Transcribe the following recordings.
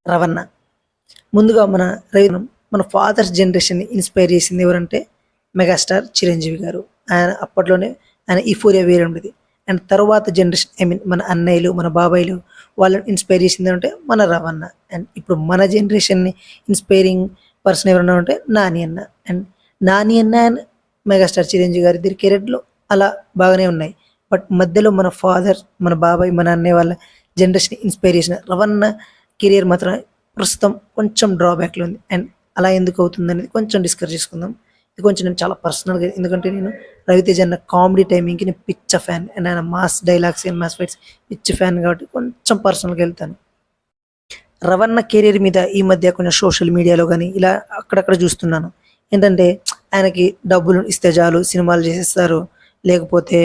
రవణ. ముందుగా మన fathers జనరేషన్‌ని inspire చేసింది ఎవరంటే మెగాస్టార్ చిరంజీవి గారు. ఆయన అప్పట్లోనే ఆయన 'ఈఫోరియా' వేరే ఉండేది. అండ్ తరువాత జనరేషన్ మన అన్నయ్యలు, మన బాబాయిలు వాళ్ళని ఇన్‌స్పైర్ చేసిందేమంటే మన రవణ. అండ్ ఇప్పుడు మన జనరేషన్‌ని ఇన్‌స్పైరింగ్ పర్సన్ ఎవరైనా ఉంటే నాని అన్న. అండ్ నాని అన్న అండ్ మెగాస్టార్ చిరంజీవి గారి ఇద్దరి కెరీర్‌లు అలా బాగానే ఉన్నాయి. బట్ మధ్యలో మన ఫాదర్, మన బాబాయ్, మన అన్నయ్య వాళ్ళ జనరేషన్ ఇన్‌స్పైర్ చేసిన రవణ కెరియర్ మాత్రం ప్రస్తుతం కొంచెం డ్రాబ్యాక్‌లో ఉంది. అండ్ అలా ఎందుకు అవుతుందనేది కొంచెం డిస్కస్ చేసుకుందాం. ఇది కొంచెం నేను చాలా పర్సనల్‌గా, ఎందుకంటే నేను రవితేజ అన్న కామెడీ టైమింగ్‌కి నేను పిచ్చ ఫ్యాన్. అండ్ ఆయన mass dialogues and mass fights పిచ్చి ఫ్యాన్ కాబట్టి కొంచెం పర్సనల్‌గా వెళ్తాను. రవణ కెరీర్ మీద ఈ మధ్య కొంచెం సోషల్ మీడియాలో గాని ఇలా అక్కడక్కడ చూస్తున్నాను. ఏంటంటే ఆయనకి డబ్బులు ఇస్తే చాలు సినిమాలు చేసేస్తారు. లేకపోతే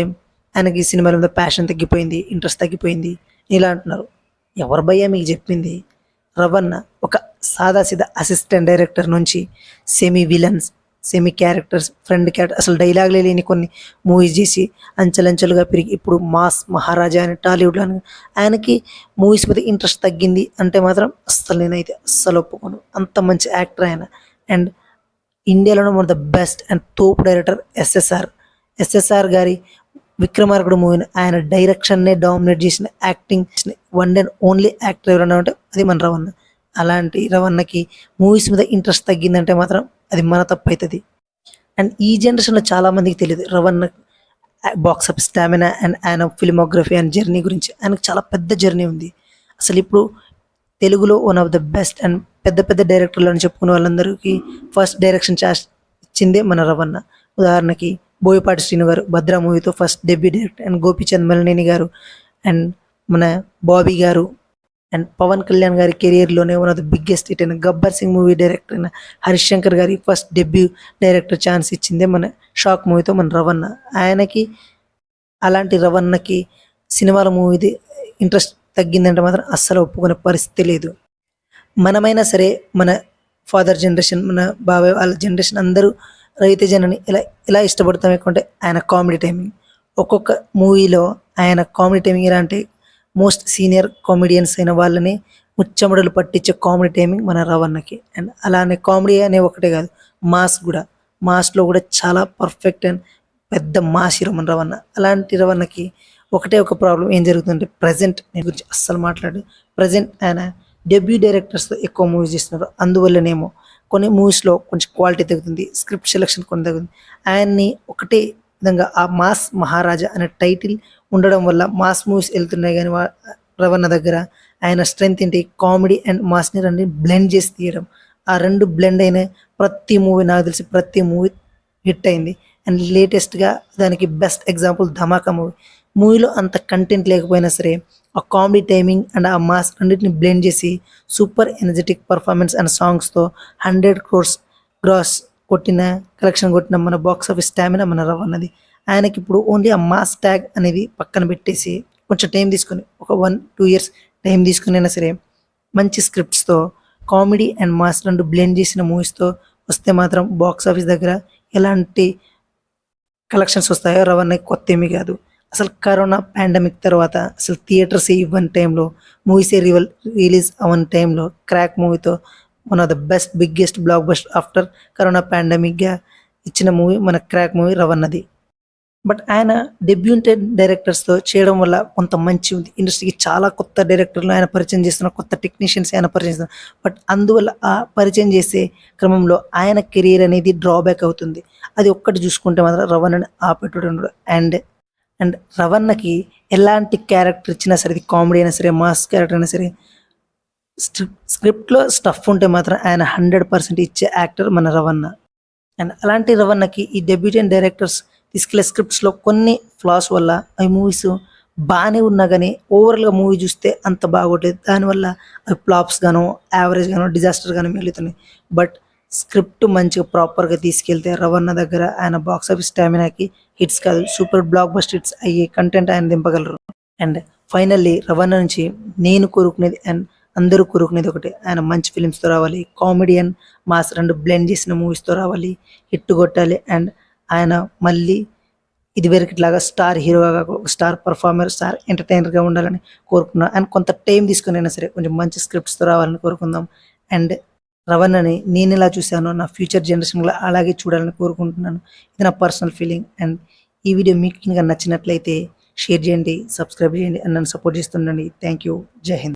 ఆయనకి సినిమాల మీద ప్యాషన్ తగ్గిపోయింది, ఇంట్రెస్ట్ తగ్గిపోయింది ఇలా అంటున్నారు. ఎవరు భయ్యా మీకు చెప్పింది? రవణ ఒక సాదాసీదా అసిస్టెంట్ డైరెక్టర్ నుంచి semi villains, semi characters, friend character, అసలు డైలాగ్‌లే లేని కొన్ని మూవీస్ చేసి అంచెలంచెలుగా పెరిగి ఇప్పుడు మాస్ మహారాజా అని టాలీవుడ్‌లో ఆయనకి మూవీస్ మీద ఇంట్రెస్ట్ తగ్గింది అంటే మాత్రం నేనైతే అస్సలు ఒప్పుకోను. అంత మంచి యాక్టర్ ఆయన. అండ్ ఇండియాలోనే one of the best and తోపు డైరెక్టర్ ఎస్ఎస్ఆర్. ఎస్ఎస్ఆర్ గారి 'విక్రమార్కుడు' మూవీని ఆయన డైరెక్షన్‌నే డామినేట్ చేసిన acting one and only actor ఎవరైనా ఉంటే అది మన రవణ. అలాంటి రవణకి మూవీస్ మీద ఇంట్రెస్ట్ తగ్గిందంటే మాత్రం అది మన తప్పైతది. అండ్ ఈ జనరేషన్‌లో చాలా మందికి తెలీదు రవణ బాక్స్ ఆఫీస్ స్టామినా అండ్ ఆయన ఫిల్మోగ్రఫీ అండ్ జర్నీ గురించి. ఆయనకు చాలా పెద్ద జర్నీ ఉంది. అసలు ఇప్పుడు తెలుగులో one of the best and పెద్ద పెద్ద డైరెక్టర్లు అని చెప్పుకునే వాళ్ళందరికీ ఫస్ట్ డైరెక్షన్ ఛాన్స్ ఇచ్చిందే మన రవణ. ఉదాహరణకి బోయపాటి శ్రీను గారు 'భద్ర' మూవీతో first debut director. And Gopichand Malineni గారు అండ్ మన బాబీ గారు అండ్ పవన్ కళ్యాణ్ గారి కెరియర్‌లోనే one of the biggest hit అయిన 'గబ్బర్ సింగ్' మూవీ డైరెక్టర్ అయిన హరీష్ శంకర్ గారి ఫస్ట్ డెబ్యూ డైరెక్టర్ ఛాన్స్ ఇచ్చిందే మన 'షాక్' మూవీతో మన రవణ. ఆయనకి అలాంటి రవణకి సినిమాల మూవీది ఇంట్రెస్ట్ తగ్గిందంటే మాత్రం అస్సలు ఒప్పుకునే పరిస్థితి లేదు. మనమైనా సరే మన ఫాదర్ జనరేషన్, మన బాబాయ్ వాళ్ళ జనరేషన్ అందరూ రవితేజని ఎలా ఇష్టపడతాం ఎక్కువంటే ఆయన కామెడీ టైమింగ్. ఒక్కొక్క మూవీలో ఆయన కామెడీ టైమింగ్ ఎలా అంటే మోస్ట్ సీనియర్ కామెడియన్స్ అయిన వాళ్ళని ముచ్చమటలు పట్టించే కామెడీ టైమింగ్ మన రవణకి. అండ్ అలానే కామెడీ అనే ఒకటే కాదు, మాస్ కూడా, మాస్‌లో కూడా చాలా పర్ఫెక్ట్ అండ్ పెద్ద మాస్ హీరో మన రవణ. అలాంటి రవణకి ఒకటే ఒక ప్రాబ్లమ్ ఏం జరుగుతుందంటే ప్రెజెంట్ నేను గురించి అస్సలు మాట్లాడు. ప్రెజెంట్ ఆయన డెబ్యూ డైరెక్టర్స్‌తో ఎక్కువ మూవీస్ చేస్తున్నారు. అందువల్లనేమో కొన్ని మూవీస్‌లో కొంచెం క్వాలిటీ తగ్గుతుంది. స్క్రిప్ట్ సెలక్షన్ కొన్ని తగ్గుతుంది. ఆయన్ని ఒకటే విధంగా ఆ మాస్ మహారాజా అనే టైటిల్ ఉండడం వల్ల మాస్ మూవీస్ వెళ్తున్నాయి గానీ రవణ దగ్గర ఆయన స్ట్రెంగ్త్ ఏంటి కామెడీ అండ్ మాస్‌ని రెండిని బ్లెండ్ చేసి తీయడం. ఆ 2 బ్లెండ్ అయిన ప్రతి మూవీ నాకు తెలిసి ప్రతి మూవీ హిట్ అయింది. అండ్ లేటెస్ట్‌గా దానికి బెస్ట్ ఎగ్జాంపుల్ 'ధమాకా' మూవీ. మూవీలో అంత కంటెంట్ లేకపోయినా సరే ఆ కామెడీ టైమింగ్ అండ్ ఆ మాస్ రెండిటిని బ్లెండ్ చేసి సూపర్ ఎనర్జెటిక్ పర్ఫార్మెన్స్ అండ్ సాంగ్స్‌తో 100 crores గ్రాస్ కలెక్షన్ కొట్టిన మన బాక్స్ ఆఫీస్ స్టామినా మన రవణది. ఆయనకిప్పుడు ఓన్లీ ఆ మాస్ ట్యాగ్ అనేది పక్కన పెట్టేసి కొంచెం టైం తీసుకొని ఒక 1, 2 ఇయర్స్ టైం తీసుకొనైనా సరే మంచి స్క్రిప్ట్స్‌తో కామెడీ అండ్ మాస్ 2 బ్లెండ్ చేసిన మూవీస్‌తో వస్తే మాత్రం బాక్స్ ఆఫీస్ దగ్గర ఎలాంటి కలెక్షన్స్ వస్తాయో రవణకి కొత్తేమీ కాదు. అసలు కరోనా పాండమిక్ తర్వాత అసలు థియేటర్సే ఇవ్వని టైంలో, మూవీసే రిలీజ్ అవ్వని టైంలో 'క్రాక్' మూవీతో one of the best biggest blockbuster after corona పాండమిక్‌గా ఇచ్చిన మూవీ మన 'క్రాక్' మూవీ రవణది. బట్ ఆయన డెబ్యూటెడ్ డైరెక్టర్స్‌తో చేయడం వల్ల కొంత మంచి ఉంది. ఇండస్ట్రీకి చాలా కొత్త డైరెక్టర్‌లు ఆయన పరిచయం చేస్తున్నారు. కొత్త టెక్నీషియన్స్ ఆయన పరిచయం చేస్తున్నారు. బట్ అందువల్ల ఆ పరిచయం చేసే క్రమంలో ఆయన కెరియర్ అనేది డ్రాబ్యాక్ అవుతుంది. అది ఒక్కటి చూసుకుంటే మాత్రం రవణని ఆపేటోడు ఉండడు. అండ్ రవణకి ఎలాంటి క్యారెక్టర్ ఇచ్చినా సరే, అది కామెడీ అయినా సరే, మాస్ క్యారెక్టర్ అయినా సరే, స్క్రిప్ట్‌లో స్టఫ్ ఉంటే మాత్రం ఆయన 100% ఇచ్చే యాక్టర్ మన రవణ. అండ్ అలాంటి రవణకి ఈ డెబ్యూటెంట్ డైరెక్టర్స్ తీసుకెళ్ళే స్క్రిప్ట్స్‌లో కొన్ని ఫ్లాస్ వల్ల ఈ మూవీస్ బానే ఉన్నా గానీ ఓవరాల్‌గా మూవీ చూస్తే అంత బాగోట్లేదు. దానివల్ల అవి ఫ్లాప్స్ గానో, యావరేజ్ గానో, డిజాస్టర్ గానో మిగులుతున్నాయి. బట్ స్క్రిప్ట్ మంచిగా ప్రాపర్‌గా తీసుకెళ్తే రవణ దగ్గర ఆయన బాక్స్ ఆఫీస్ స్టామినాకి హిట్స్ కాదు, సూపర్ బ్లాక్ బస్టర్ హిట్స్ అయ్యే కంటెంట్ ఆయన దింపగలరు. అండ్ ఫైనల్లీ రవణ నుంచి నేను కోరుకునేది అండ్ అందరూ కోరుకునేది ఒకటే, ఆయన మంచి ఫిలిమ్స్‌తో రావాలి. కామెడీ అండ్ మాస్ 2 బ్లెండ్ చేసిన మూవీస్‌తో రావాలి. హిట్ కొట్టాలి. అండ్ ఆయన మళ్ళీ ఇది వరకులాగా స్టార్ హీరోగా, ఒక స్టార్ పర్ఫార్మర్, స్టార్ ఎంటర్టైనర్గా ఉండాలని కోరుకున్నాను. అండ్ కొంత టైం తీసుకునైనా సరే కొంచెం మంచి స్క్రిప్ట్స్తో రావాలని కోరుకుందాం. అండ్ రవణని నేను ఎలా చూశానో నా ఫ్యూచర్ జనరేషన్లో అలాగే చూడాలని కోరుకుంటున్నాను. ఇది నా పర్సనల్ ఫీలింగ్. అండ్ ఈ వీడియో మీకు కనుక నచ్చినట్లయితే షేర్ చేయండి, సబ్స్క్రైబ్ చేయండి అండ్ నన్ను సపోర్ట్ చేస్తుండండి. Thank you. జై హింద్.